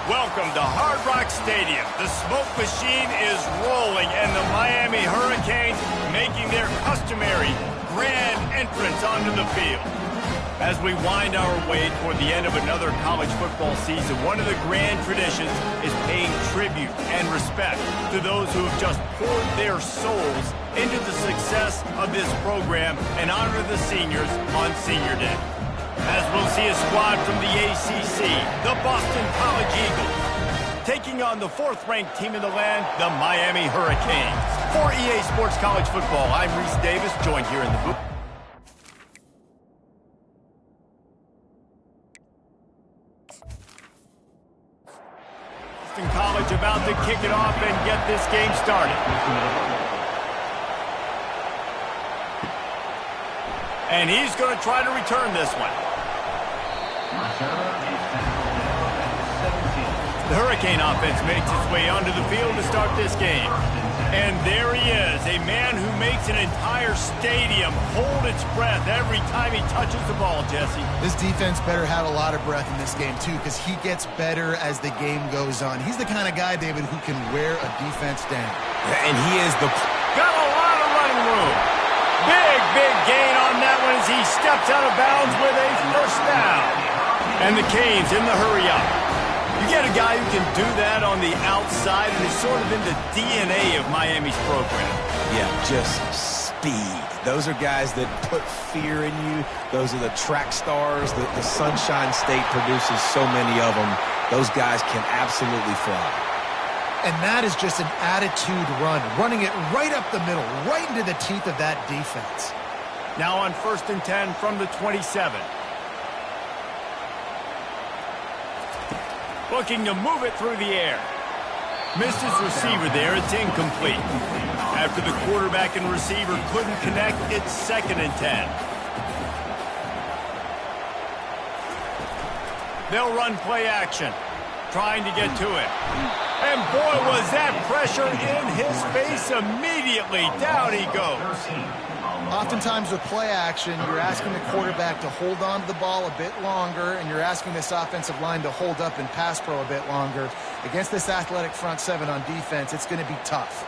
Welcome to Hard Rock Stadium. The smoke machine is rolling, and the Miami Hurricanes making their customary grand entrance onto the field. As we wind our way toward the end of another college football season, one of the grand traditions is paying tribute and respect to those who have just poured their souls into the success of this program and honor the seniors on Senior Day. As we'll see a squad from the ACC, the Boston College Eagles, taking on the fourth-ranked team in the land, the Miami Hurricanes. For EA Sports College Football, I'm Reese Davis, joined here in the booth. Boston College about to kick it off and get this game started. And he's going to try to return this one. The Hurricane offense makes its way onto the field to start this game. And there he is, a man who makes an entire stadium hold its breath every time he touches the ball, Jesse. This defense better have a lot of breath in this game, too, because he gets better as the game goes on. He's the kind of guy, David, who can wear a defense down. And he is the... Got a lot of running room. Big gain on that one as he steps out of bounds with a first down. And the Canes in the hurry-up. You get a guy who can do that on the outside, and is sort of in the DNA of Miami's program. Yeah, just speed. Those are guys that put fear in you. Those are the track stars. The Sunshine State produces so many of them. Those guys can absolutely fly. And that is just an attitude run, running it right up the middle, right into the teeth of that defense. Now on 1st and 10 from the 27. Looking to move it through the air. Missed his receiver there. It's incomplete. After the quarterback and receiver couldn't connect, it's 2nd and 10. They'll run play action, trying to get to it. And boy, was that pressure in his face immediately. Down he goes. Oftentimes with play action, you're asking the quarterback to hold on to the ball a bit longer, and you're asking this offensive line to hold up in pass pro a bit longer. Against this athletic front seven on defense, it's going to be tough.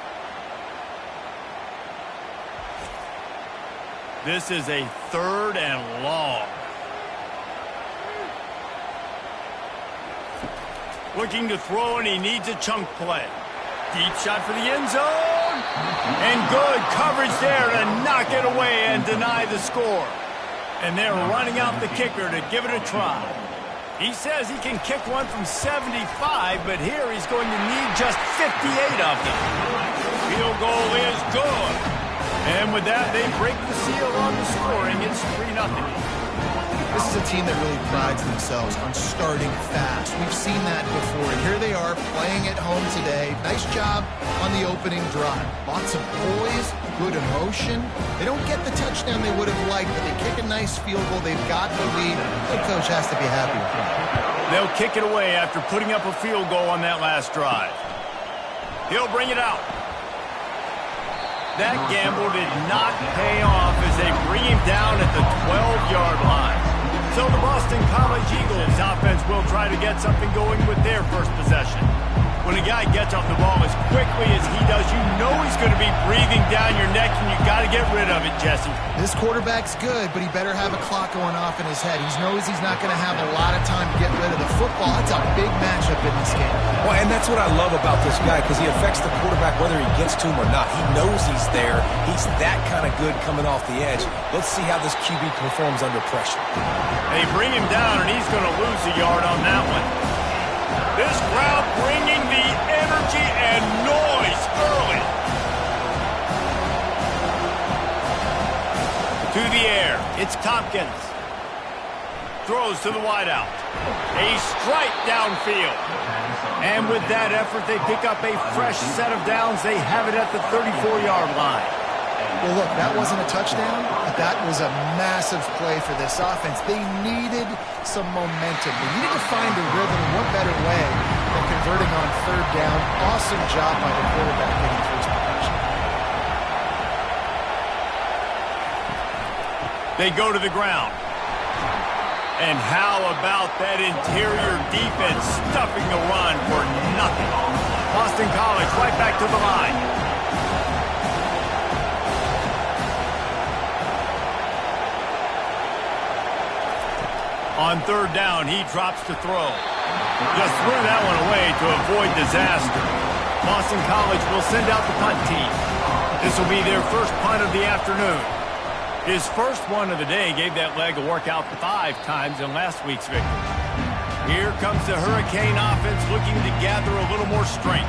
This is a 3rd and long. Looking to throw, and he needs a chunk play. Deep shot for the end zone. And good coverage there to knock it away and deny the score. And they're running out the kicker to give it a try. He says he can kick one from 75, but here he's going to need just 58 of them. Field goal is good. And with that, they break the seal on the scoring. It's 3-0. This is a team that really prides themselves on starting fast. We've seen that before, and here they are playing at home today. Nice job on the opening drive. Lots of poise, good emotion. They don't get the touchdown they would have liked, but they kick a nice field goal. They've got the lead. The coach has to be happy with that. They'll kick it away after putting up a field goal on that last drive. He'll bring it out. That gamble did not pay off as they bring him down at the 12-yard line. So the Boston College Eagles offense will try to get something going with their first possession. When a guy gets off the ball as quickly as he does, you know he's going to be breathing down your neck, and you got to get rid of it, Jesse. This quarterback's good, but he better have a clock going off in his head. He knows he's not going to have a lot of time to get rid of the football. That's a big matchup in this game. Well, and that's what I love about this guy, because he affects the quarterback whether he gets to him or not. He knows he's there. He's that kind of good coming off the edge. Let's see how this QB performs under pressure. They bring him down, and he's going to lose a yard on that one. This crowd bringing the energy and noise early. To the air, it's Tompkins. Throws to the wideout. A strike downfield. And with that effort, they pick up a fresh set of downs. They have it at the 34-yard line. Well, look, that wasn't a touchdown, but that was a massive play for this offense. They needed some momentum. They needed to find a rhythm. What better way than converting on 3rd down? Awesome job by the quarterback getting first possession. They go to the ground. And how about that interior defense stuffing the run for nothing? Boston College right back to the line. On third down, he drops to throw. Just threw that one away to avoid disaster. Boston College will send out the punt team. This will be their first punt of the afternoon. His first one of the day gave that leg a workout 5 times in last week's victory. Here comes the Hurricane offense looking to gather a little more strength.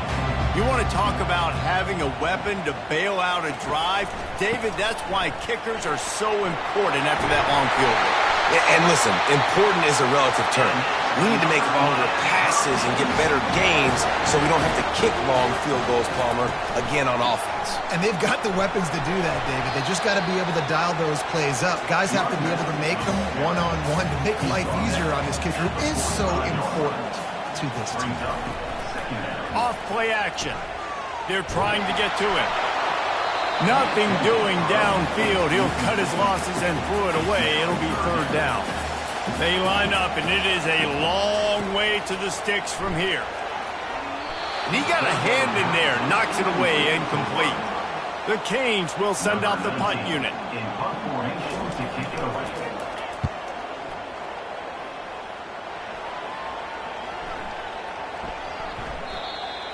You want to talk about having a weapon to bail out a drive? David, that's why kickers are so important after that long field goal. And listen, important is a relative term. We need to make longer passes and get better gains so we don't have to kick long field goals, Palmer, again on offense. And they've got the weapons to do that, David. They just got to be able to dial those plays up. Guys have to be able to make them one-on-one to make life easier on this kicker, who is so important to this team. Off play action. They're trying to get to him. Nothing doing downfield. He'll cut his losses and throw it away. It'll be third down. They line up, and it is a long way to the sticks from here. And he got a hand in there, knocks it away, incomplete. The Canes will send out the punt unit.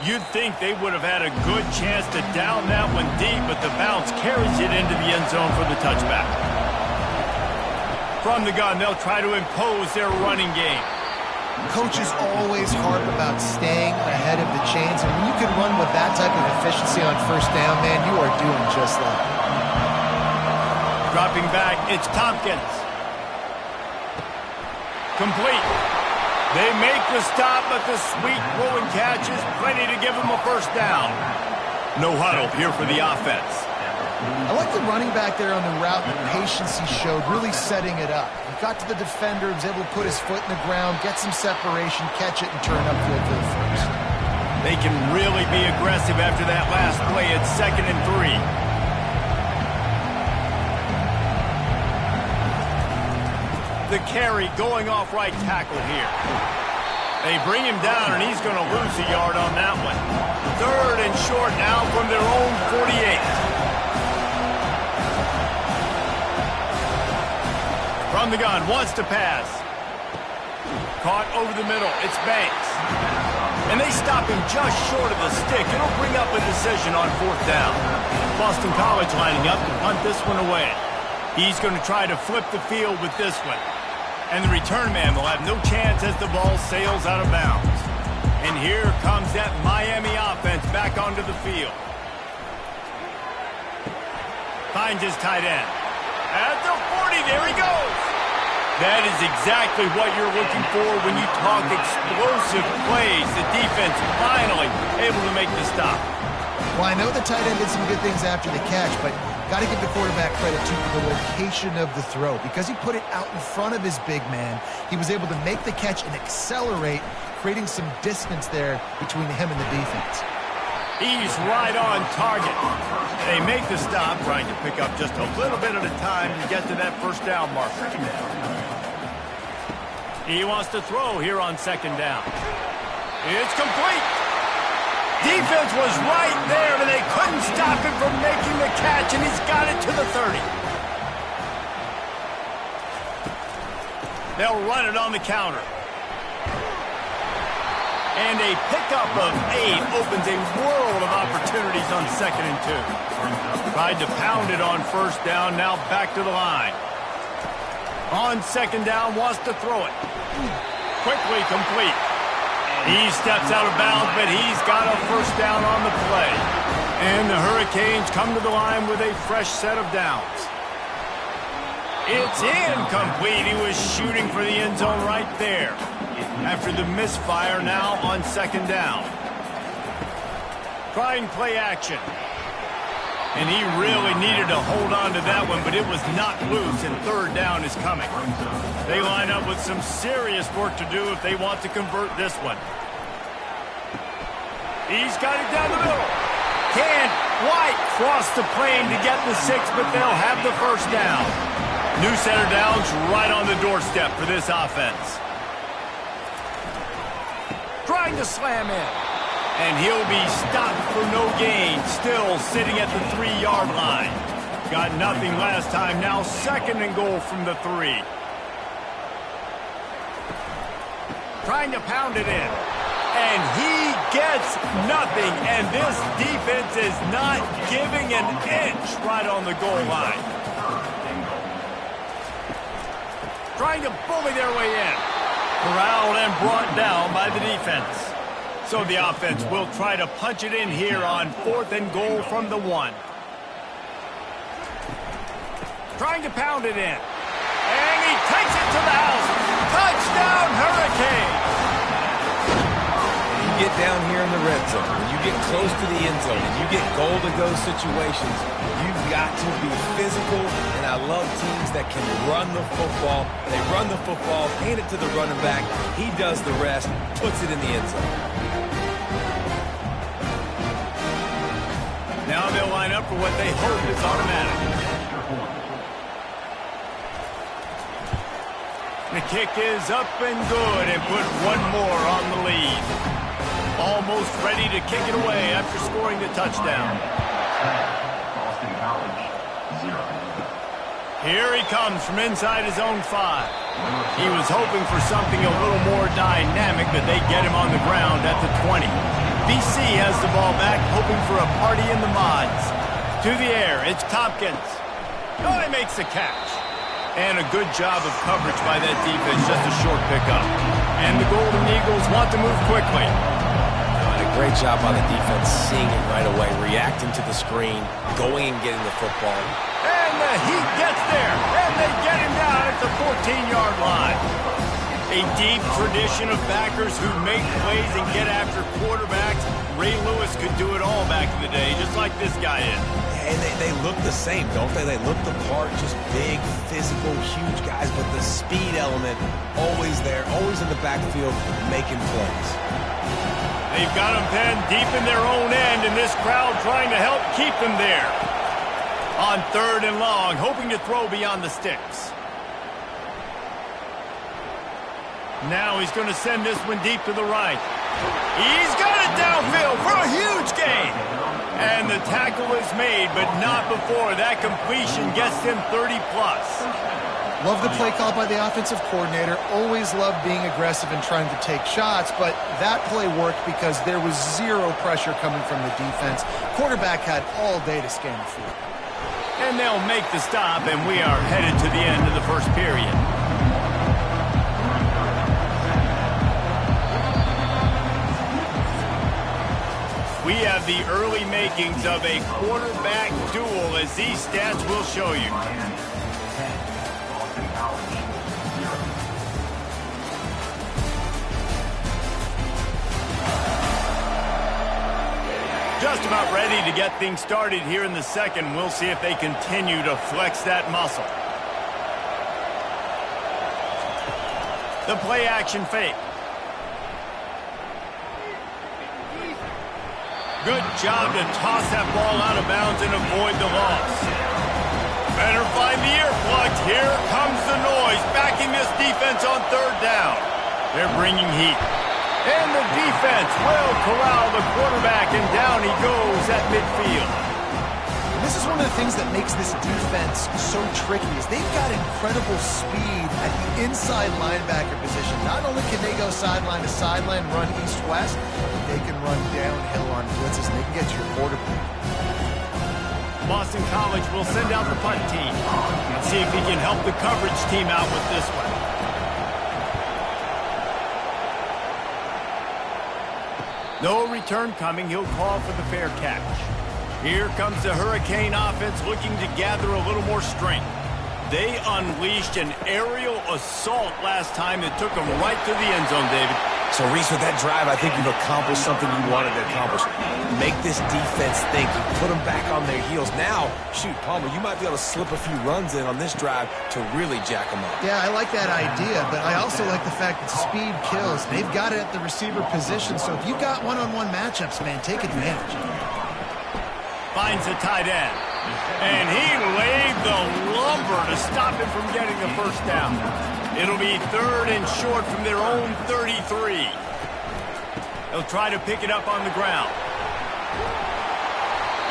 You'd think they would have had a good chance to down that one deep, but the bounce carries it into the end zone for the touchback. From the gun, they'll try to impose their running game. Coaches always harp about staying ahead of the chains, and when you can run with that type of efficiency on first down, man, you are doing just that. Dropping back, it's Tompkins. Complete. They make the stop, but the sweet throw and catch is plenty to give them a first down. No huddle here for the offense. I like the running back there on the route, the patience he showed, really setting it up. He got to the defender, was able to put his foot in the ground, get some separation, catch it, and turn upfield for the first. They can really be aggressive after that last play at 2nd and 3. The carry going off right tackle here. They bring him down, and he's going to lose a yard on that one. 3rd and short now from their own 48. From the gun, wants to pass. Caught over the middle. It's Banks. And they stop him just short of the stick. It'll bring up a decision on 4th down. Boston College lining up to punt this one away. He's going to try to flip the field with this one. And the return man will have no chance as the ball sails out of bounds. And here comes that Miami offense back onto the field. Finds his tight end. At the 40, there he goes. That is exactly what you're looking for when you talk explosive plays. The defense finally able to make the stop. Well, I know the tight end did some good things after the catch, but got to give the quarterback credit to the location of the throw. Because he put it out in front of his big man, he was able to make the catch and accelerate, creating some distance there between him and the defense. He's right on target. They make the stop, trying to pick up just a little bit at a time to get to that first down marker. He wants to throw here on 2nd down. It's complete. Defense was right there, but they couldn't stop him from making the catch, and he's got it to the 30. They'll run it on the counter. And a pickup of 8 opens a world of opportunities on 2nd and 2. Tried to pound it on 1st down, now back to the line. On 2nd down, wants to throw it. Quickly complete. He steps out of bounds, but he's got a first down on the play. And the Hurricanes come to the line with a fresh set of downs. It's incomplete. He was shooting for the end zone right there. After the misfire, now on 2nd down. Trying play action. And he really needed to hold on to that one, but it was not loose, and 3rd down is coming. They line up with some serious work to do if they want to convert this one. He's got it down the middle. Can White cross the plane to get the 6, but they'll have the first down. New center downs right on the doorstep for this offense. Trying to slam in. And he'll be stopped for no gain, still sitting at the 3-yard line. Got nothing last time, now 2nd and goal from the 3. Trying to pound it in. And he gets nothing, and this defense is not giving an inch right on the goal line. Trying to bully their way in. Corralled and brought down by the defense. So the offense will try to punch it in here on 4th and goal from the 1. Trying to pound it in. And he takes it to the house. Touchdown, Hurricane! You get down here in the red zone, when you get close to the end zone, and you get goal-to-go situations, you've got to be physical, and I love teams that can run the football. They run the football, hand it to the running back, he does the rest, puts it in the end zone. Now they'll line up for what they hope is automatic. The kick is up and good and put one more on the lead. Almost ready to kick it away after scoring the touchdown. Here he comes from inside his own 5. He was hoping for something a little more dynamic, but they get him on the ground at the 20. BC has the ball back, hoping for a party in the mods. To the air, it's Tompkins. Oh, he makes the catch. And a good job of coverage by that defense, just a short pickup. And the Golden Eagles want to move quickly. Great job by the defense, seeing it right away, reacting to the screen, going and getting the football. And the Heat gets there, and they get him down at the 14-yard line. A deep tradition of backers who make plays and get after quarterbacks. Ray Lewis could do it all back in the day, just like this guy is. And they look the same, don't they? They look the part, just big, physical, huge guys, but the speed element always there, always in the backfield, making plays. They've got them pinned deep in their own end, and this crowd trying to help keep them there. On 3rd and long, hoping to throw beyond the sticks. Now he's going to send this one deep to the right. He's got it downfield for a huge gain. And the tackle is made, but not before that completion gets him 30-plus. Love the play call by the offensive coordinator. Always love being aggressive and trying to take shots, but that play worked because there was zero pressure coming from the defense. Quarterback had all day to scan the field. And they'll make the stop, and we are headed to the end of the first period. We have the early makings of a quarterback duel, as these stats will show you. Just about ready to get things started here in the second. We'll see if they continue to flex that muscle. The play action fake. Good job to toss that ball out of bounds and avoid the loss. Better find the earplugs. Here comes the noise, backing this defense on 3rd down. They're bringing heat. And the defense will corral the quarterback, and down he goes at midfield. This is one of the things that makes this defense so tricky is they've got incredible speed at the inside linebacker position. Not only can they go sideline to sideline, run east-west, they can run downhill on blitzes, and they can get to your quarterback. Boston College will send out the punt team and see if he can help the coverage team out with this one. No return coming. He'll call for the fair catch. Here comes the Hurricane offense looking to gather a little more strength. They unleashed an aerial assault last time that took them right to the end zone, David. So, Reese, with that drive, I think you've accomplished something you wanted to accomplish. Make this defense think. You put them back on their heels. Now, shoot, Palmer, you might be able to slip a few runs in on this drive to really jack them up. Yeah, I like that idea, but I also like the fact that speed kills. They've got it at the receiver position, so if you've got one-on-one matchups, man, take advantage. Finds the tight end. And he laid the lumber to stop him from getting the first down. It'll be 3rd and short from their own 33. They'll try to pick it up on the ground.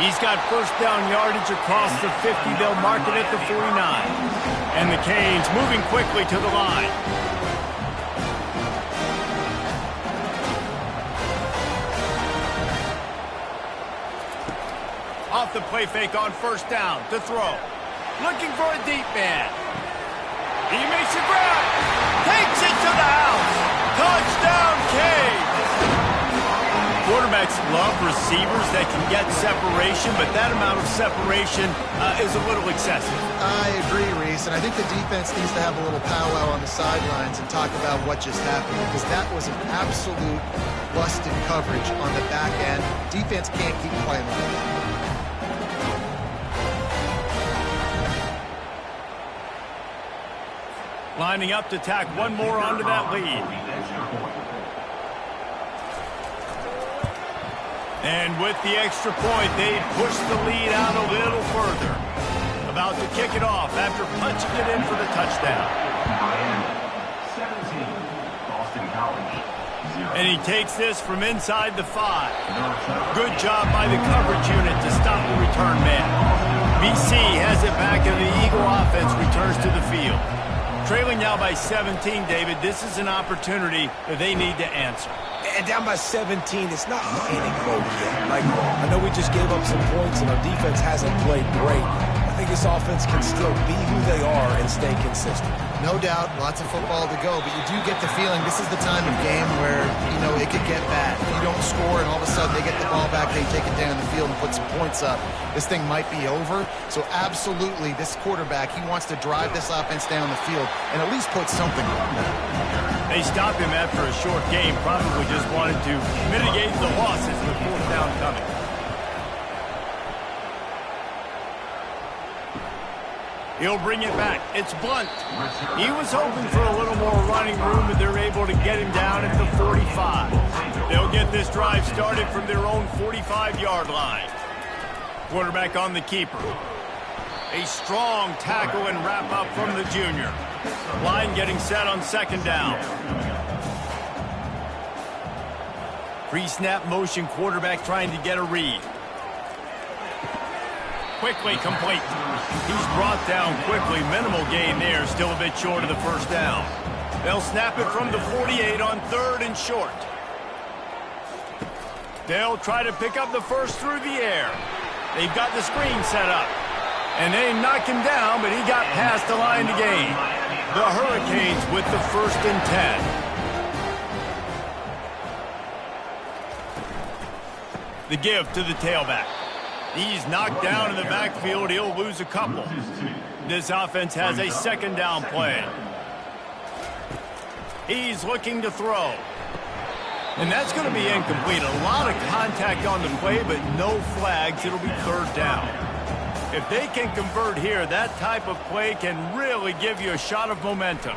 He's got first down yardage across the 50. They'll mark it at the 49. And the Canes moving quickly to the line. Off the play fake on first down to throw. Looking for a deep man. He makes a grab. Takes it to the house. Touchdown, Canes. Quarterbacks love receivers that can get separation, but that amount of separation is a little excessive. I agree, Reese, and I think the defense needs to have a little powwow on the sidelines and talk about what just happened, because that was an absolute busted coverage on the back end. Defense can't keep playing like that. Lining up to tack one more onto that lead. And with the extra point, they push the lead out a little further. About to kick it off after punching it in for the touchdown. 17, Boston College, 0. And he takes this from inside the 5. Good job by the coverage unit to stop the return man. BC has it back, and the Eagle offense returns to the field. Trailing now by 17, David, this is an opportunity that they need to answer. And down by 17, it's not panic mode yet. Like, I know we just gave up some points and our defense hasn't played great. I think this offense can still be who they are and stay consistent. No doubt, lots of football to go, but you do get the feeling this is the time of game where, you know, it could get bad. If you don't score and all of a sudden they get the ball back, they take it down the field and put some points up, this thing might be over. So absolutely, this quarterback, he wants to drive this offense down the field and at least put something on that. They stopped him after a short game, probably just wanted to mitigate the losses with 4th down coming. He'll bring it back. It's Blunt. He was hoping for a little more running room, but they're able to get him down at the 45. They'll get this drive started from their own 45-yard line. Quarterback on the keeper. A strong tackle and wrap up from the junior. Line getting set on 2nd down. Pre-snap motion, quarterback trying to get a read. Quickly complete. He's brought down quickly. Minimal gain there. Still a bit short of the first down. They'll snap it from the 48 on 3rd and short. They'll try to pick up the first through the air. They've got the screen set up. And they knock him down, but he got past the line to gain. The Hurricanes with the 1st and 10. The give to the tailback. He's knocked down in the backfield. He'll lose a couple. This offense has a 2nd down play. He's looking to throw. And that's going to be incomplete. A lot of contact on the play, but no flags. It'll be 3rd down. If they can convert here, that type of play can really give you a shot of momentum.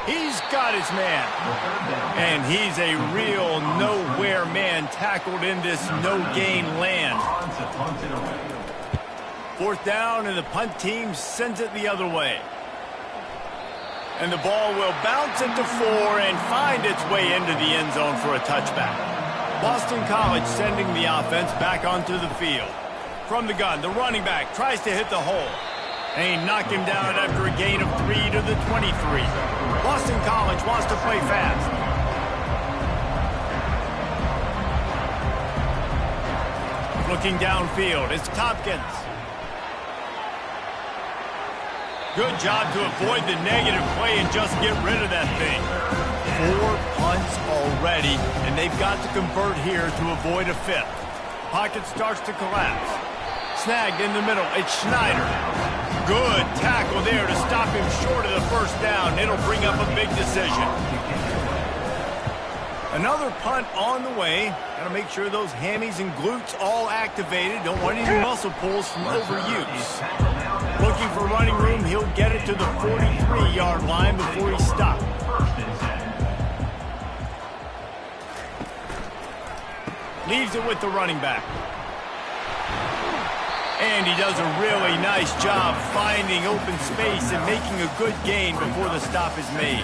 He's got his man. And he's a real nowhere man tackled in this no-gain land. 4th down, and the punt team sends it the other way. And the ball will bounce into 4 and find its way into the end zone for a touchback. Boston College sending the offense back onto the field. From the gun, the running back tries to hit the hole. And he knocked him down after a gain of 3 to the 23. Boston College wants to play fast. Looking downfield, it's Tompkins. Good job to avoid the negative play and just get rid of that thing. 4 punts already, and they've got to convert here to avoid a 5th. Pocket starts to collapse. Snagged in the middle, it's Schneider. Good tackle there to stop him short of the first down. It'll bring up a big decision. Another punt on the way. Got to make sure those hammies and glutes all activated. Don't want any muscle pulls from overuse. Looking for running room. He'll get it to the 43-yard line before he stops. Leaves it with the running back. And he does a really nice job finding open space and making a good gain before the stop is made.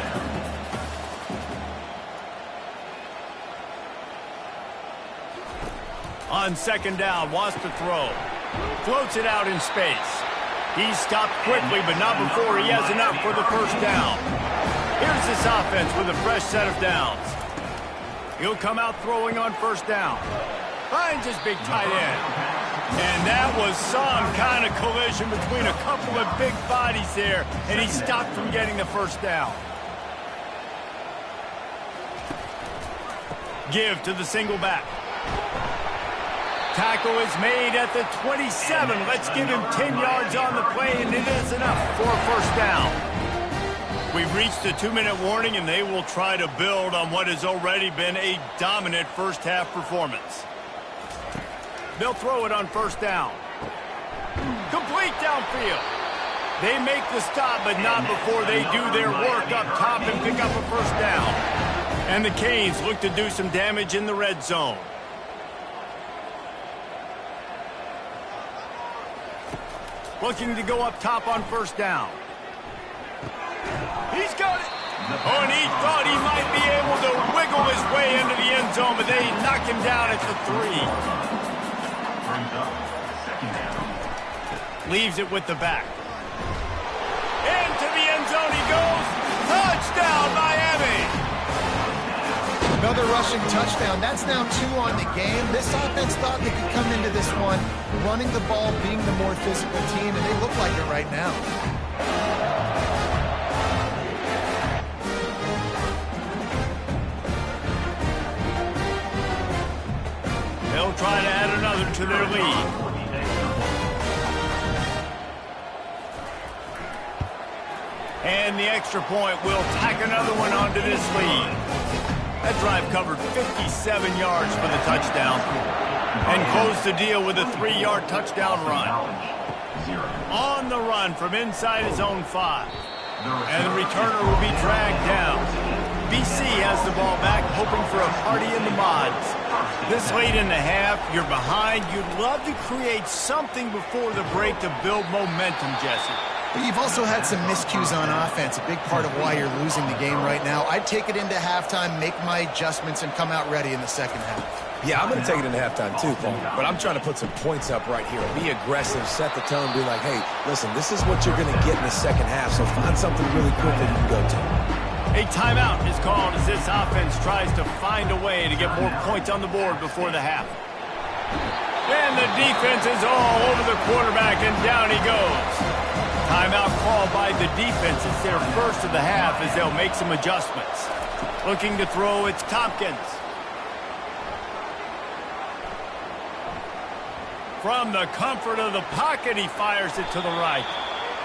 On second down, wants to throw. Floats it out in space. He's stopped quickly, but not before he has enough for the first down. Here's this offense with a fresh set of downs. He'll come out throwing on first down. Finds his big tight end. And that was some kind of collision between a couple of big bodies there, and he stopped from getting the first down. Give to the single back. Tackle is made at the 27. Let's give him 10 yards on the play, and it is enough for a first down. We've reached the 2-minute warning, and they will try to build on what has already been a dominant first-half performance. They'll throw it on first down. Complete downfield. They make the stop, but not before they do their work up top and pick up a first down. And the Canes look to do some damage in the red zone. Looking to go up top on first down. He's got it. Oh, and he thought he might be able to wiggle his way into the end zone, but they knock him down at the 3. Leaves it with the back. Into the end zone he goes. Touchdown, Miami! Another rushing touchdown. That's now 2 on the game. This offense thought they could come into this one running the ball, being the more physical team, and they look like it right now. They'll try to add another to their lead. And the extra point will tack another one onto this lead. That drive covered 57 yards for the touchdown and closed the deal with a 3-yard touchdown run. On the run from inside his own 5. And the returner will be dragged down. BC has the ball back, hoping for a party in the mods. This late in the half, you're behind. You'd love to create something before the break to build momentum, Jesse. But you've also had some miscues on offense, a big part of why you're losing the game right now. I'd take it into halftime, make my adjustments, and come out ready in the second half. Yeah, I'm going to take it into halftime too, Paul. But I'm trying to put some points up right here. Be aggressive, set the tone, be like, hey, listen, this is what you're going to get in the second half, so find something really quick that you can go to. A timeout is called as this offense tries to find a way to get more points on the board before the half. And the defense is all over the quarterback, and down he goes. Timeout called by the defense. It's their first of the half as they'll make some adjustments. Looking to throw, it's Tompkins. From the comfort of the pocket, he fires it to the right.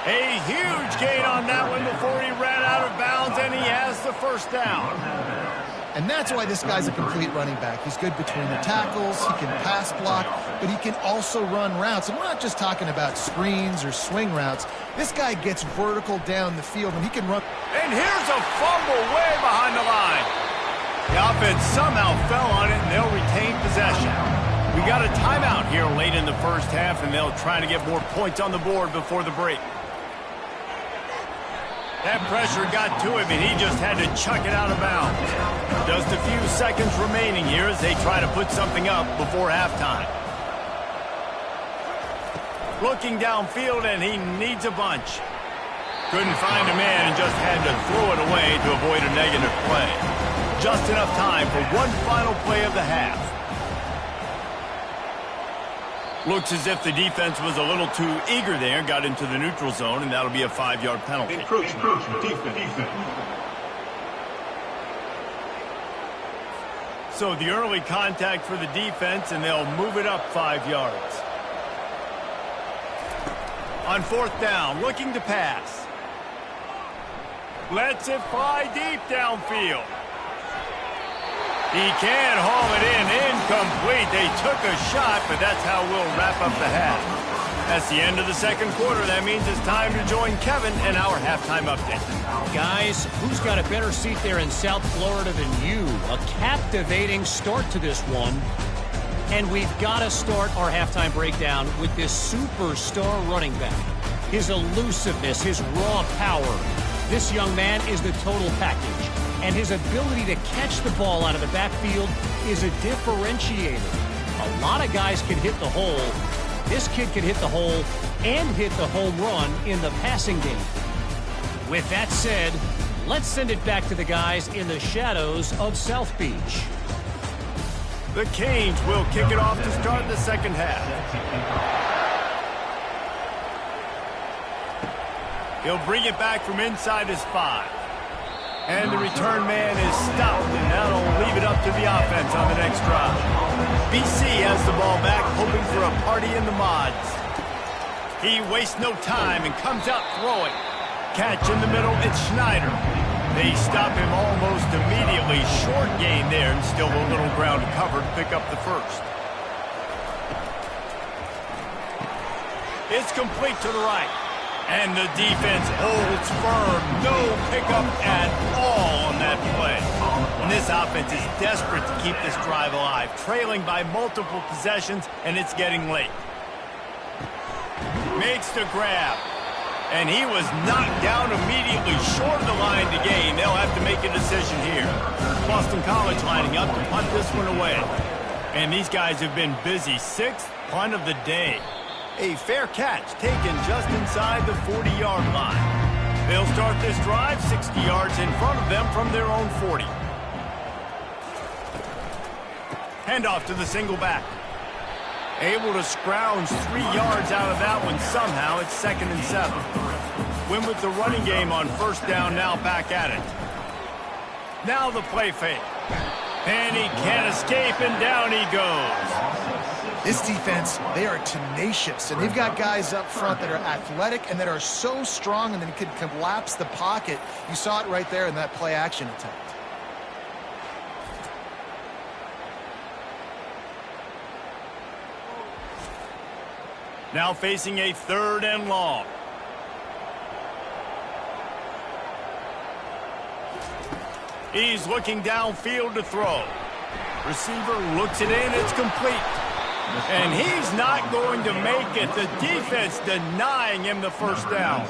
A huge gain on that one before he ran out of bounds, and he has the first down. And that's why this guy's a complete running back. He's good between the tackles, he can pass block, but he can also run routes. And we're not just talking about screens or swing routes. This guy gets vertical down the field, and he can run. And here's a fumble way behind the line. The offense somehow fell on it, and they'll retain possession. We got a timeout here late in the first half, and they'll try to get more points on the board before the break. That pressure got to him, and he just had to chuck it out of bounds. Just a few seconds remaining here as they try to put something up before halftime. Looking downfield, and he needs a bunch. Couldn't find a man and just had to throw it away to avoid a negative play. Just enough time for one final play of the half. Looks as if the defense was a little too eager there, got into the neutral zone, and that'll be a 5-yard penalty. Defense. So the early contact for the defense, and they'll move it up 5 yards. On fourth down, looking to pass. Lets it fly deep downfield. He can haul it in, incomplete. They took a shot, but that's how we'll wrap up the half. That's the end of the second quarter. That means it's time to join Kevin in our halftime update. Guys, who's got a better seat there in South Florida than you? A captivating start to this one. And we've got to start our halftime breakdown with this superstar running back. His elusiveness, his raw power. This young man is the total package. And his ability to catch the ball out of the backfield is a differentiator. A lot of guys can hit the hole. This kid can hit the hole and hit the home run in the passing game. With that said, let's send it back to the guys in the shadows of South Beach. The Canes will kick it off to start the second half. He'll bring it back from inside his 5. And the return man is stopped, and that'll leave it up to the offense on the next drive. BC has the ball back, hoping for a party in the mods. He wastes no time and comes out throwing. Catch in the middle, it's Schneider. They stop him almost immediately. Short gain there, and still a little ground to cover to pick up the first. It's complete to the right. And the defense holds firm. No pickup at all on that play. And this offense is desperate to keep this drive alive, trailing by multiple possessions, and it's getting late. Makes the grab. And he was knocked down immediately short of the line to gain. They'll have to make a decision here. Boston College lining up to punt this one away. And these guys have been busy. 6th punt of the day. A fair catch taken just inside the 40-yard line. They'll start this drive 60 yards in front of them from their own 40. Handoff to the single back. Able to scrounge 3 yards out of that one somehow. It's 2nd and 7. Win with the running game on first down, now back at it. Now the play fake. And he can't escape, and down he goes. This defense, they are tenacious, and they've got guys up front that are athletic and that are so strong and then can collapse the pocket. You saw it right there in that play-action attempt. Now facing a 3rd and long. He's looking downfield to throw. Receiver looks it in, it's complete. And he's not going to make it. The defense denying him the first down.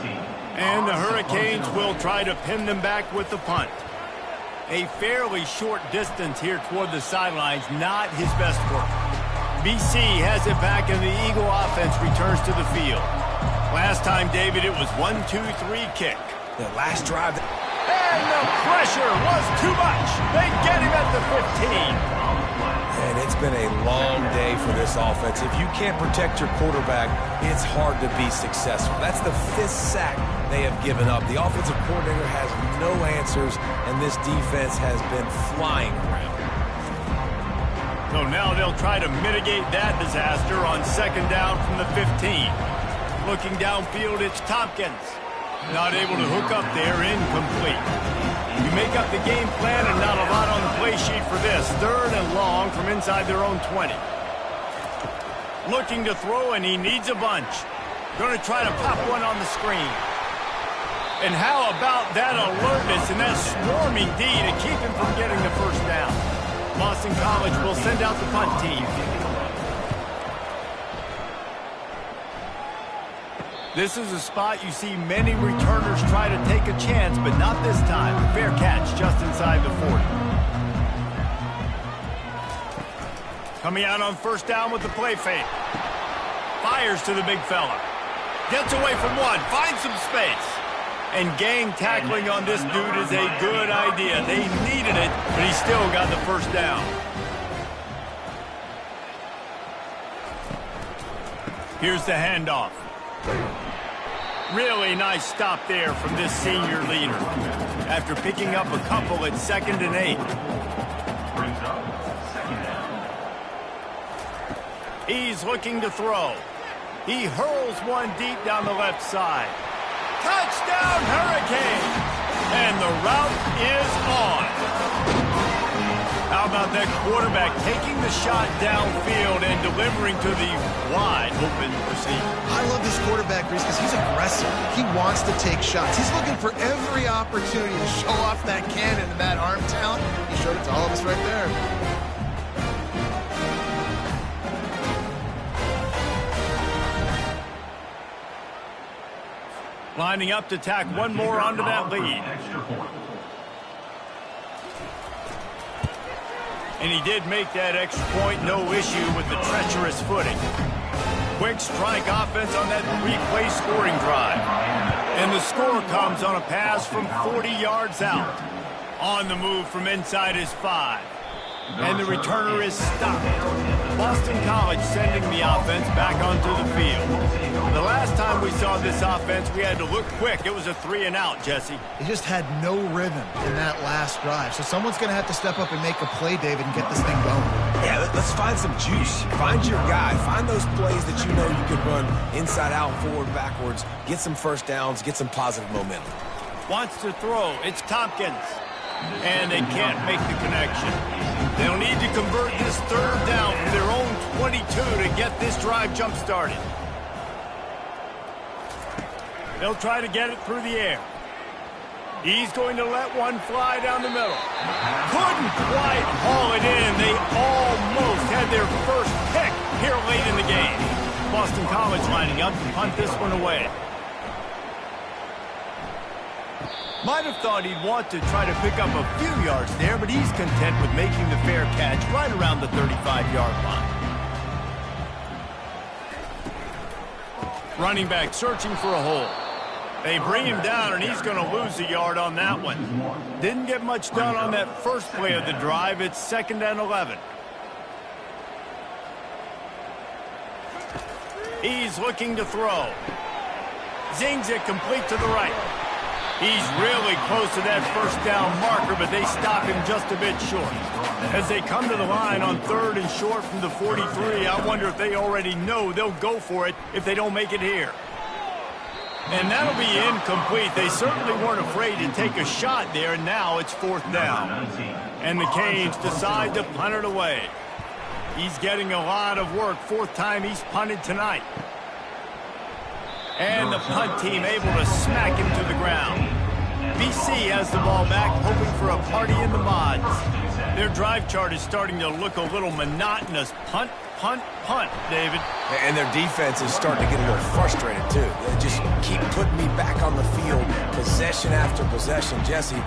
And the Hurricanes will try to pin them back with the punt. A fairly short distance here toward the sidelines, not his best work. BC has it back, and the Eagle offense returns to the field. Last time, David, it was 1-2-3 kick. The last drive. And the pressure was too much. They get him at the 15. And it's been a long day for this offense. If you can't protect your quarterback, it's hard to be successful. That's the 5th sack they have given up. The offensive coordinator has no answers, and this defense has been flying around. So now they'll try to mitigate that disaster on 2nd down from the 15. Looking downfield, it's Tompkins. Not able to hook up there, incomplete. You make up the game plan and not a lot on the play sheet for this. 3rd and long from inside their own 20. Looking to throw, and he needs a bunch. Going to try to pop one on the screen. And how about that alertness and that swarming D to keep him from getting the first down? Boston College will send out the punt team. This is a spot you see many returners try to take a chance, but not this time. Fair catch just inside the 40. Coming out on first down with the play fake. Fires to the big fella. Gets away from one, finds some space. And gang tackling on this dude is a good idea. They needed it, but he still got the first down. Here's the handoff. Really nice stop there from this senior leader. After picking up a couple at 2nd and 8. Brings up 2nd down. He's looking to throw. He hurls one deep down the left side. Touchdown, Hurricanes! And the route is on. How about that quarterback taking the shot downfield and delivering to the wide open receiver? I love this quarterback, Reese, because he's aggressive. He wants to take shots. He's looking for every opportunity to show off that cannon and that arm talent. He showed it to all of us right there. Lining up to tack one more onto that lead. Extra point. And he did make that extra point, no issue with the treacherous footing. Quick strike offense on that three-play scoring drive. And the score comes on a pass from 40 yards out. On the move from inside his 5. And the returner is stopped. Boston College sending the offense back onto the field. The last time we saw this offense, we had to look quick. It was a 3-and-out, Jesse. They just had no rhythm in that last drive. So someone's going to have to step up and make a play, David, and get this thing going. Yeah, let's find some juice. Find your guy. Find those plays that you know you can run inside out, forward, backwards. Get some first downs. Get some positive momentum. Wants to throw. It's Tompkins. And they can't make the connection. They'll need to convert this third down from their own 22 to get this drive jump-started. They'll try to get it through the air. He's going to let one fly down the middle. Couldn't quite haul it in. They almost had their first pick here late in the game. Boston College lining up to punt this one away. Might have thought he'd want to try to pick up a few yards there, but he's content with making the fair catch right around the 35-yard line. Running back searching for a hole. They bring him down, and he's going to lose a yard on that one. Didn't get much done on that first play of the drive. It's 2nd and 11. He's looking to throw. Zings it complete to the right. He's really close to that first down marker, but they stop him just a bit short. As they come to the line on 3rd and short from the 43, I wonder if they already know they'll go for it if they don't make it here. And that'll be incomplete. They certainly weren't afraid to take a shot there, and now it's 4th down. And the Canes decide to punt it away. He's getting a lot of work. 4th time he's punted tonight. And the punt team able to smack him to the ground. BC has the ball back, hoping for a party in the mods. Their drive chart is starting to look a little monotonous. Punt, punt, punt, David. And their defense is starting to get a little frustrated, too. They just keep putting me back on the field, possession after possession. Jesse,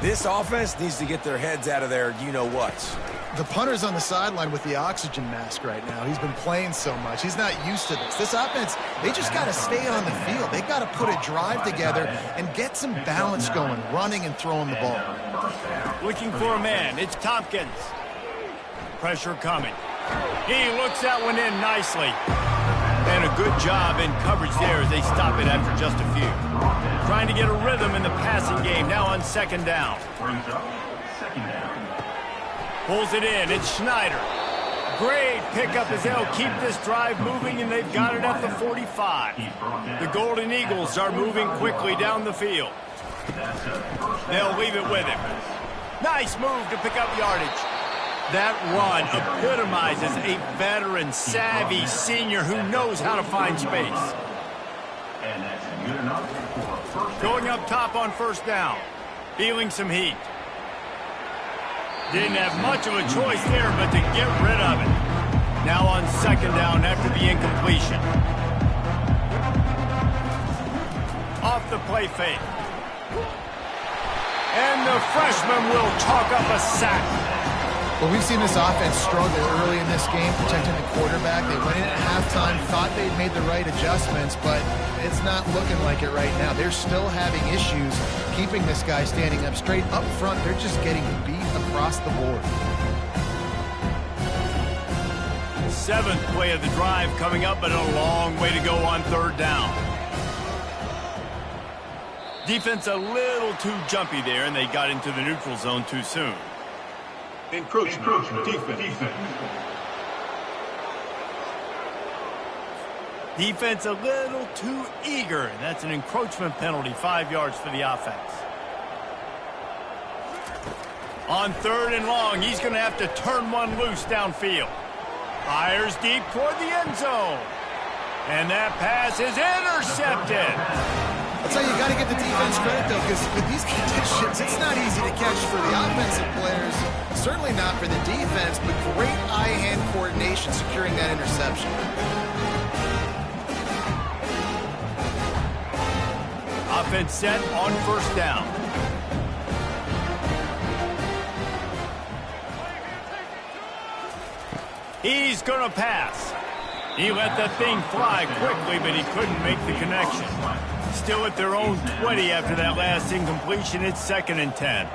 this offense needs to get their heads out of their you-know-whats. The punter's on the sideline with the oxygen mask right now. He's been playing so much. He's not used to this. This offense, they just got to stay on the field. They got to put a drive together and get some balance going, running and throwing the ball. Looking for a man. It's Tompkins. Pressure coming. He looks that one in nicely. And a good job in coverage there as they stop it after just a few. Trying to get a rhythm in the passing game now on 2nd down. Brings up 2nd down. Pulls it in. It's Schneider. Great pickup as they'll keep this drive moving, and they've got it at the 45. The Golden Eagles are moving quickly down the field. They'll leave it with him. Nice move to pick up yardage. That run epitomizes a veteran, savvy senior who knows how to find space. And that's good enough for a 1st down. Going up top on 1st down. Feeling some heat. Didn't have much of a choice there, but to get rid of it. Now on 2nd down after the incompletion. Off the play fake. And the freshman will chalk up a sack. Well, we've seen this offense struggle early in this game, protecting the quarterback. They went in at halftime, thought they'd made the right adjustments, but it's not looking like it right now. They're still having issues keeping this guy standing up straight. Up front, they're just getting beat across the board. 7th play of the drive coming up, but a long way to go on 3rd down. Defense a little too jumpy there, and they got into the neutral zone too soon. Encroachment defense. Defense a little too eager. That's an encroachment penalty, 5 yards for the offense. On 3rd and long, he's going to have to turn one loose downfield. Fires deep toward the end zone. And that pass is intercepted. That's how you got to give the defense credit, though, because with these conditions, it's not easy to catch for the offensive players. Certainly not for the defense, but great eye-hand coordination securing that interception. offense set on first down. He's going to pass. He let that thing fly quickly, but he couldn't make the connection. Still at their own 20 after that last incompletion. It's 2nd and 10.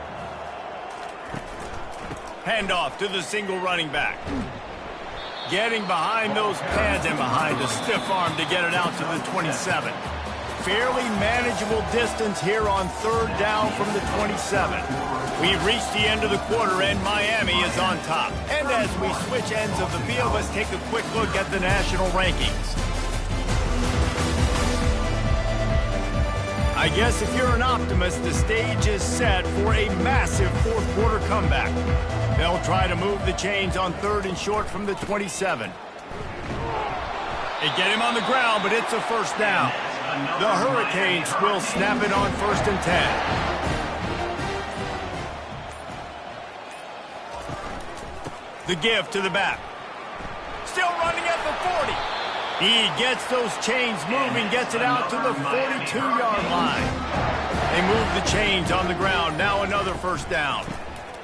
Handoff to the single running back. Getting behind those pads and behind a stiff arm to get it out to the 27. Fairly manageable distance here on 3rd down from the 27. We've reached the end of the quarter, and Miami is on top. And as we switch ends of the field, let's take a quick look at the national rankings. I guess if you're an optimist, the stage is set for a massive 4th quarter comeback. They'll try to move the chains on 3rd and short from the 27. They get him on the ground, but it's a first down. The Hurricanes will snap it on 1st and 10. The give to the back. Still running at the 40. He gets those chains moving, gets it out to the 42-yard line. They move the chains on the ground. Now another first down.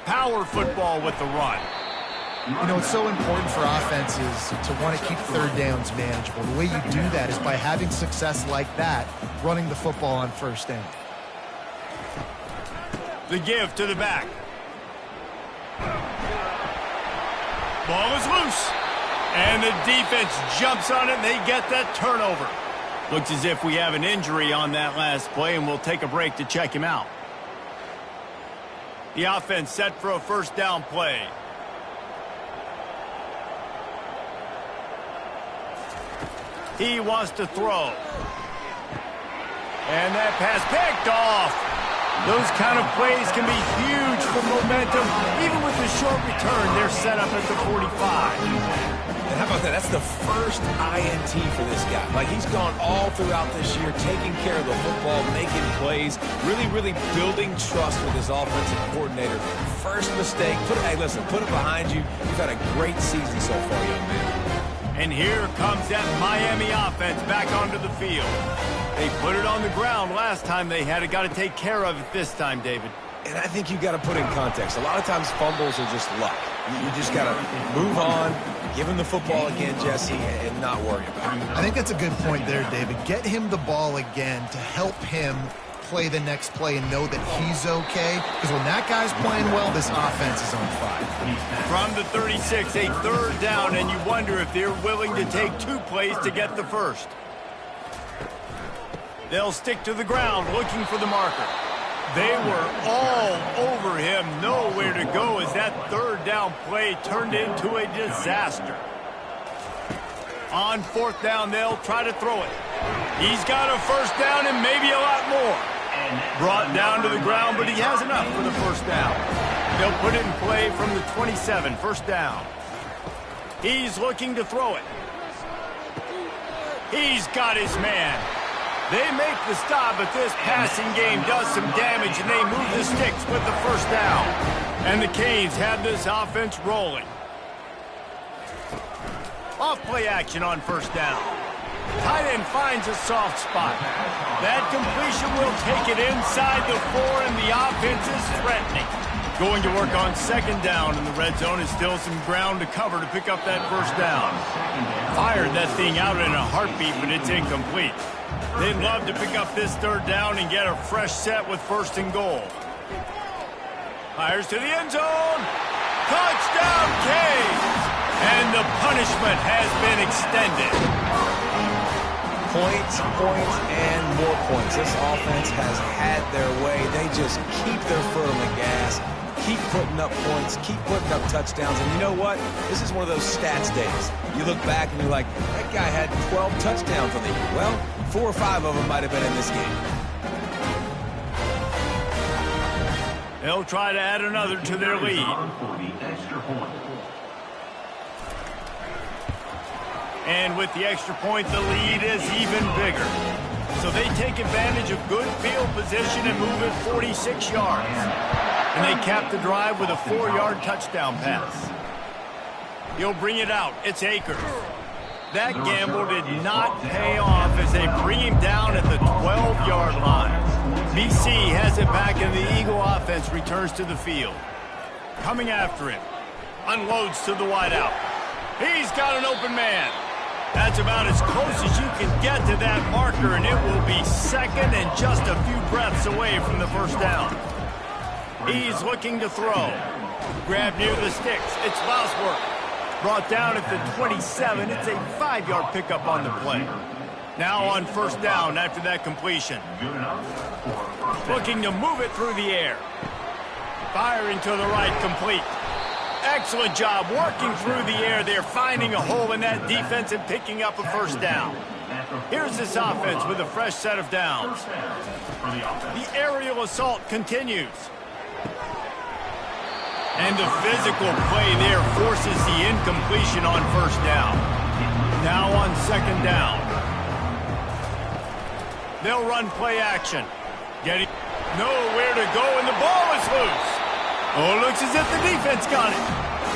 Power football with the run. You know, it's so important for offenses to want to keep 3rd downs manageable. The way you do that is by having success like that, running the football on 1st down. The give to the back. Ball is loose. And the defense jumps on it, and they get that turnover. Looks as if we have an injury on that last play, and we'll take a break to check him out. The offense set for a first down play. He wants to throw. And that pass picked off. Those kind of plays can be huge for momentum. Even with the short return, they're set up at the 45. And how about that? That's the first INT for this guy. Like, he's gone all throughout this year, taking care of the football, making plays, really building trust with his offensive coordinator. First mistake, hey, listen, put it behind you. You've had a great season so far, young man. And here comes that Miami offense back onto the field. They put it on the ground last time they had it. Got to take care of it this time, David. And I think you've got to put in context. A lot of times fumbles are just luck. You just got to move on, give him the football again, Jesse, and not worry about it. I think that's a good point there, David. Get him the ball again to help him play the next play and know that he's okay. Because when that guy's playing well, this offense is on fire. From the 36, a 3rd down, and you wonder if they're willing to take 2 plays to get the first. They'll stick to the ground looking for the marker. They were all over him, nowhere to go as that 3rd down play turned into a disaster. On 4th down, they'll try to throw it. He's got a first down and maybe a lot more. Brought down to the ground, but he has enough for the first down. They'll put it in play from the 27, first down. He's looking to throw it. He's got his man. They make the stop, but this passing game does some damage, and they move the sticks with the first down. And the Canes have this offense rolling. Off play action on first down. Tight end finds a soft spot. That completion will take it inside the 4, and the offense is threatening. Going to work on 2nd down, and the red zone is still some ground to cover to pick up that first down. Fired that thing out in a heartbeat, but it's incomplete. They'd love to pick up this 3rd down and get a fresh set with 1st and goal. Fires to the end zone. Touchdown, Canes! And the punishment has been extended. Points, and more points. This offense has had their way. They just keep their foot on the gas, keep putting up points, keep putting up touchdowns. And you know what? This is one of those stats days. You look back and you're like, that guy had 12 touchdowns on the year. Well, 4 or 5 of them might have been in this game. They'll try to add another to their lead. And with the extra point, the lead is even bigger. So they take advantage of good field position and move it 46 yards. And they cap the drive with a 4-yard touchdown pass. He'll bring it out. It's Akers. That gamble did not pay off as they bring him down at the 12-yard line. BC has it back, and the Eagle offense returns to the field. Coming after him. Unloads to the wideout. He's got an open man. That's about as close as you can get to that marker, and it will be second and just a few breaths away from the first down. He's looking to throw. Grab near the sticks. It's Bosworth. Brought down at the 27. It's a 5-yard pickup on the play. Now on first down after that completion. Looking to move it through the air. Firing to the right, complete. Excellent job working through the air there, finding a hole in that defense and picking up a first down. Here's this offense with a fresh set of downs. The aerial assault continues. And the physical play there forces the incompletion on first down. Now on second down. They'll run play action. Getting nowhere to go, and the ball is loose. Oh, looks as if the defense got it.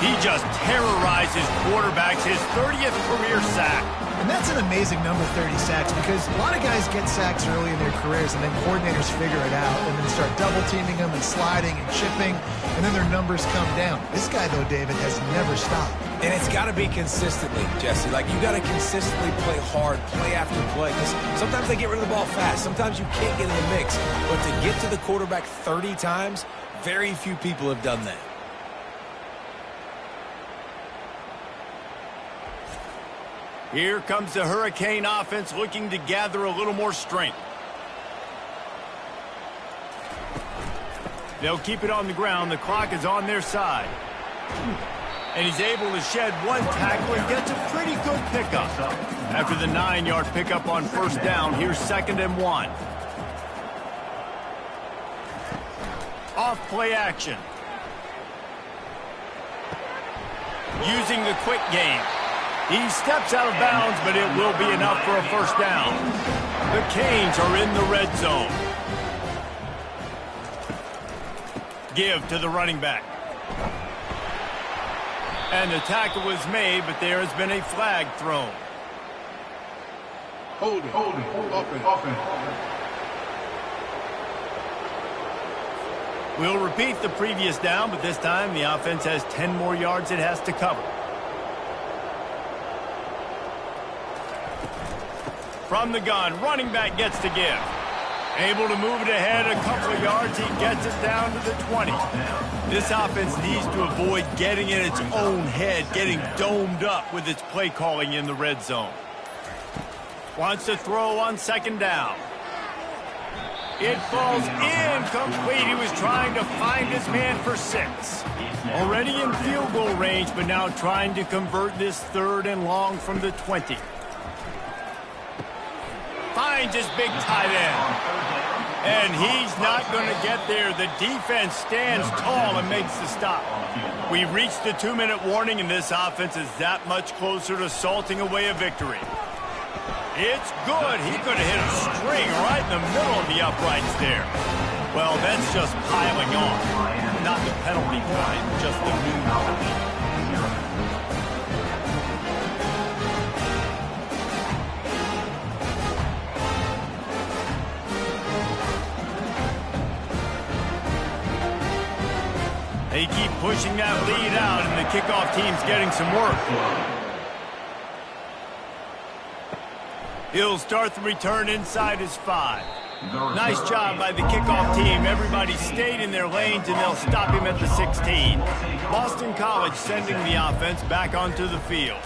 He just terrorized his quarterbacks, his 30th career sack. And that's an amazing number, 30 sacks, because a lot of guys get sacks early in their careers, and then coordinators figure it out and then start double-teaming them and sliding and chipping, and then their numbers come down. This guy, though, David, has never stopped. And it's got to be consistently, Jesse. Like, you got to consistently play hard, play after play, because sometimes they get rid of the ball fast. Sometimes you can't get in the mix. But to get to the quarterback 30 times, very few people have done that. Here comes the Hurricane offense looking to gather a little more strength. They'll keep it on the ground. The clock is on their side. And he's able to shed one tackle and gets a pretty good pickup. After the 9-yard pickup on first down, here's 2nd and 1. Off play action. Using the quick game. He steps out of bounds, but it will be enough for a first down. The Canes are in the red zone. Give to the running back. And the tackle was made, but there has been a flag thrown. Hold it. Offense. We'll repeat the previous down, but this time the offense has 10 more yards it has to cover. From the gun, running back gets to give. Able to move it ahead a couple of yards. He gets it down to the 20. This offense needs to avoid getting in its own head, getting domed up with its play calling in the red zone. Wants to throw on second down. It falls incomplete. He was trying to find his man for 6. Already in field goal range, but now trying to convert this 3rd and long from the 20. Finds his big tight end. And he's not going to get there. The defense stands tall and makes the stop. We've reached the 2-minute warning, and this offense is that much closer to salting away a victory. It's good. He could have hit a string right in the middle of the uprights there. Well, that's just piling on. Not the penalty kind, just the new one. They keep pushing that lead out, and the kickoff team's getting some work. He'll start the return inside his 5. Nice job by the kickoff team. Everybody stayed in their lanes, and they'll stop him at the 16. Boston College sending the offense back onto the field.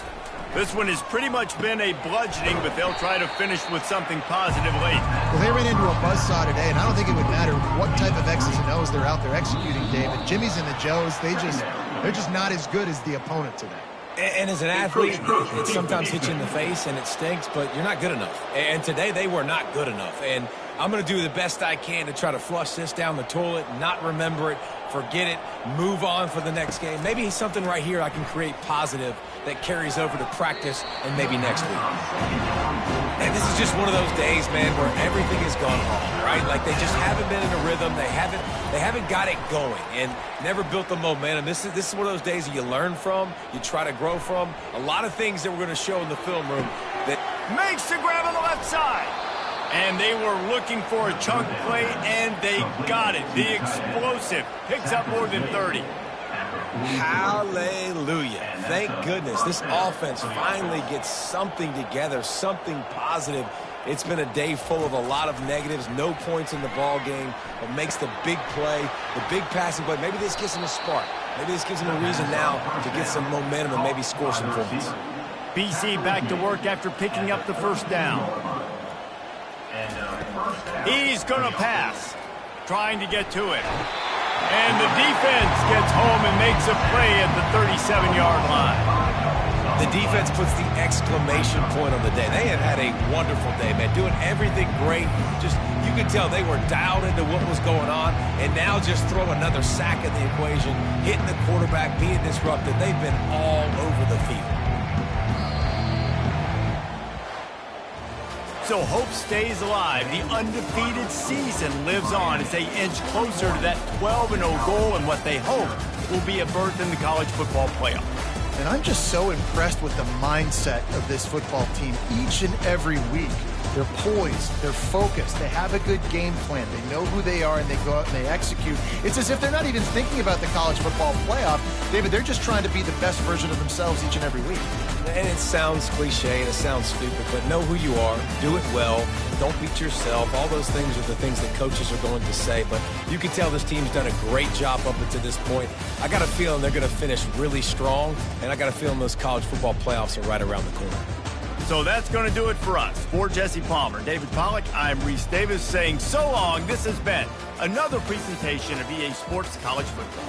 This one has pretty much been a bludgeoning, but they'll try to finish with something positive late. Well, they ran into a buzzsaw today, and I don't think it would matter what type of X's and O's they're out there executing, David. Jimmy's and the Joes, they're just not as good as the opponent today. And as an athlete, it sometimes hits you in the face and it stinks, but you're not good enough. And today they were not good enough. And I'm going to do the best I can to try to flush this down the toilet, not remember it, forget it, move on for the next game. Maybe something right here I can create positive that carries over to practice and maybe next week. And this is just one of those days, man, where everything has gone wrong, right? Like they just haven't been in a rhythm. They haven't got it going and never built the momentum. This is one of those days that you learn from, you try to grow from. A lot of things that we're going to show in the film room that makes the grab on the left side. And they were looking for a chunk play, and they got it. The explosive picks up more than 30. Hallelujah. Thank goodness this offense finally gets something together, something positive. It's been a day full of a lot of negatives, no points in the ball game, but makes the big play, the big passing play. Maybe this gives them a spark. Maybe this gives them a reason now to get some momentum and maybe score some points. BC back to work after picking up the first down. He's going to pass, trying to get to it. And the defense gets home and makes a play at the 37-yard line. The defense puts the exclamation point on the day. They have had a wonderful day, man, doing everything great. Just, you could tell they were dialed into what was going on, and now just throw another sack in the equation, hitting the quarterback, being disrupted. They've been all over the field. So hope stays alive. The undefeated season lives on as they inch closer to that 12-0 goal and what they hope will be a berth in the college football playoff. And I'm just so impressed with the mindset of this football team each and every week. They're poised, they're focused, they have a good game plan, they know who they are, and they go out and they execute. It's as if they're not even thinking about the college football playoff, David. They're just trying to be the best version of themselves each and every week. And it sounds cliche and it sounds stupid, but know who you are, do it well, don't beat yourself. All those things are the things that coaches are going to say, but you can tell this team's done a great job up until this point. I got a feeling they're going to finish really strong, and I got a feeling those college football playoffs are right around the corner. So that's going to do it for us. For Jesse Palmer, David Pollack, I'm Reese Davis saying so long. This has been another presentation of EA Sports College Football.